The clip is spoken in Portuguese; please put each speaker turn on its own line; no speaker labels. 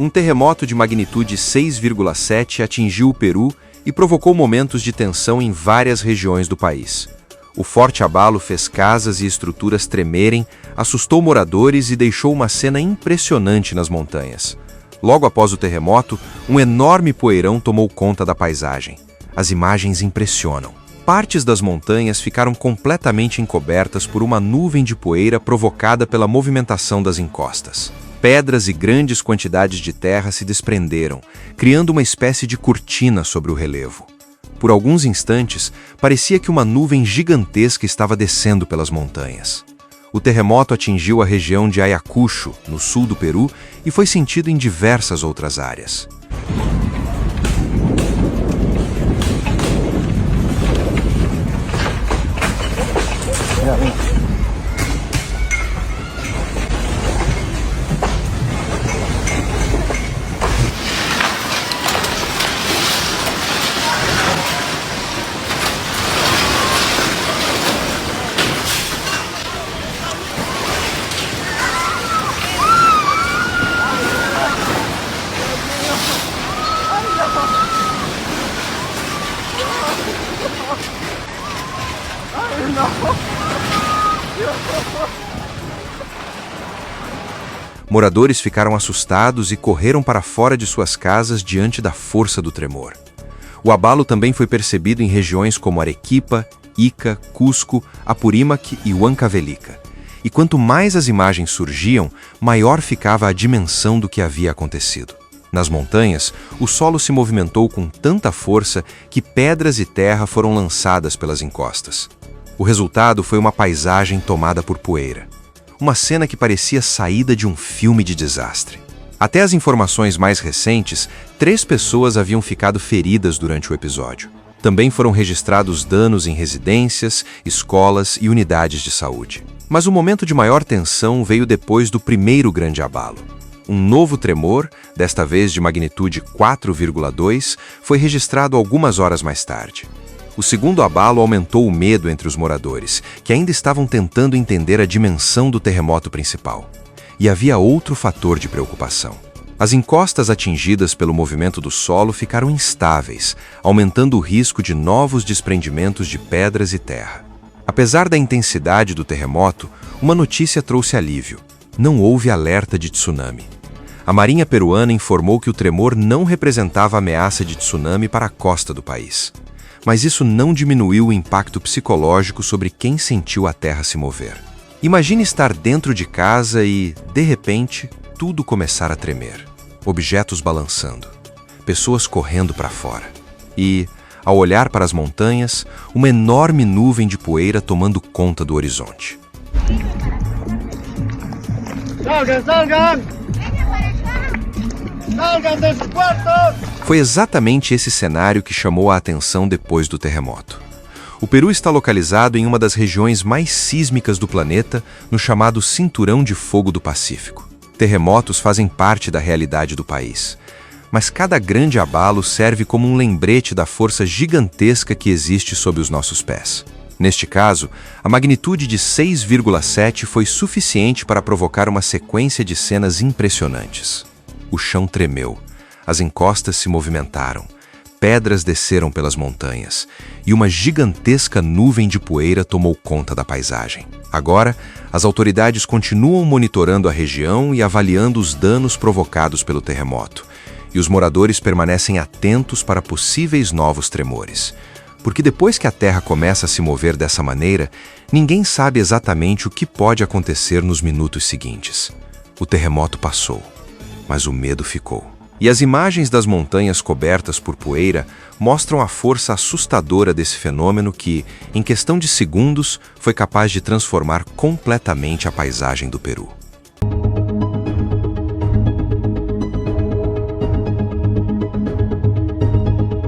Um terremoto de magnitude 6,7 atingiu o Peru e provocou momentos de tensão em várias regiões do país. O forte abalo fez casas e estruturas tremerem, assustou moradores e deixou uma cena impressionante nas montanhas. Logo após o terremoto, um enorme poeirão tomou conta da paisagem. As imagens impressionam. Partes das montanhas ficaram completamente encobertas por uma nuvem de poeira provocada pela movimentação das encostas. Pedras e grandes quantidades de terra se desprenderam, criando uma espécie de cortina sobre o relevo. Por alguns instantes, parecia que uma nuvem gigantesca estava descendo pelas montanhas. O terremoto atingiu a região de Ayacucho, no sul do Peru, e foi sentido em diversas outras áreas. Moradores ficaram assustados e correram para fora de suas casas diante da força do tremor. O abalo também foi percebido em regiões como Arequipa, Ica, Cusco, Apurímac e Huancavelica. E quanto mais as imagens surgiam, maior ficava a dimensão do que havia acontecido. Nas montanhas, o solo se movimentou com tanta força que pedras e terra foram lançadas pelas encostas. O resultado foi uma paisagem tomada por poeira. Uma cena que parecia saída de um filme de desastre. Até as informações mais recentes, 3 pessoas haviam ficado feridas durante o episódio. Também foram registrados danos em residências, escolas e unidades de saúde. Mas o momento de maior tensão veio depois do primeiro grande abalo. Um novo tremor, desta vez de magnitude 4,2, foi registrado algumas horas mais tarde. O segundo abalo aumentou o medo entre os moradores, que ainda estavam tentando entender a dimensão do terremoto principal. E havia outro fator de preocupação. As encostas atingidas pelo movimento do solo ficaram instáveis, aumentando o risco de novos desprendimentos de pedras e terra. Apesar da intensidade do terremoto, uma notícia trouxe alívio. Não houve alerta de tsunami. A Marinha peruana informou que o tremor não representava ameaça de tsunami para a costa do país. Mas isso não diminuiu o impacto psicológico sobre quem sentiu a terra se mover. Imagine estar dentro de casa e, de repente, tudo começar a tremer. Objetos balançando, pessoas correndo para fora. E, ao olhar para as montanhas, uma enorme nuvem de poeira tomando conta do horizonte. Salgam desses quartos! Foi exatamente esse cenário que chamou a atenção depois do terremoto. O Peru está localizado em uma das regiões mais sísmicas do planeta, no chamado Cinturão de Fogo do Pacífico. Terremotos fazem parte da realidade do país. Mas cada grande abalo serve como um lembrete da força gigantesca que existe sob os nossos pés. Neste caso, a magnitude de 6,7 foi suficiente para provocar uma sequência de cenas impressionantes. O chão tremeu, as encostas se movimentaram, pedras desceram pelas montanhas e uma gigantesca nuvem de poeira tomou conta da paisagem. Agora, as autoridades continuam monitorando a região e avaliando os danos provocados pelo terremoto, e os moradores permanecem atentos para possíveis novos tremores. Porque depois que a Terra começa a se mover dessa maneira, ninguém sabe exatamente o que pode acontecer nos minutos seguintes. O terremoto passou, mas o medo ficou. E as imagens das montanhas cobertas por poeira mostram a força assustadora desse fenômeno que, em questão de segundos, foi capaz de transformar completamente a paisagem do Peru.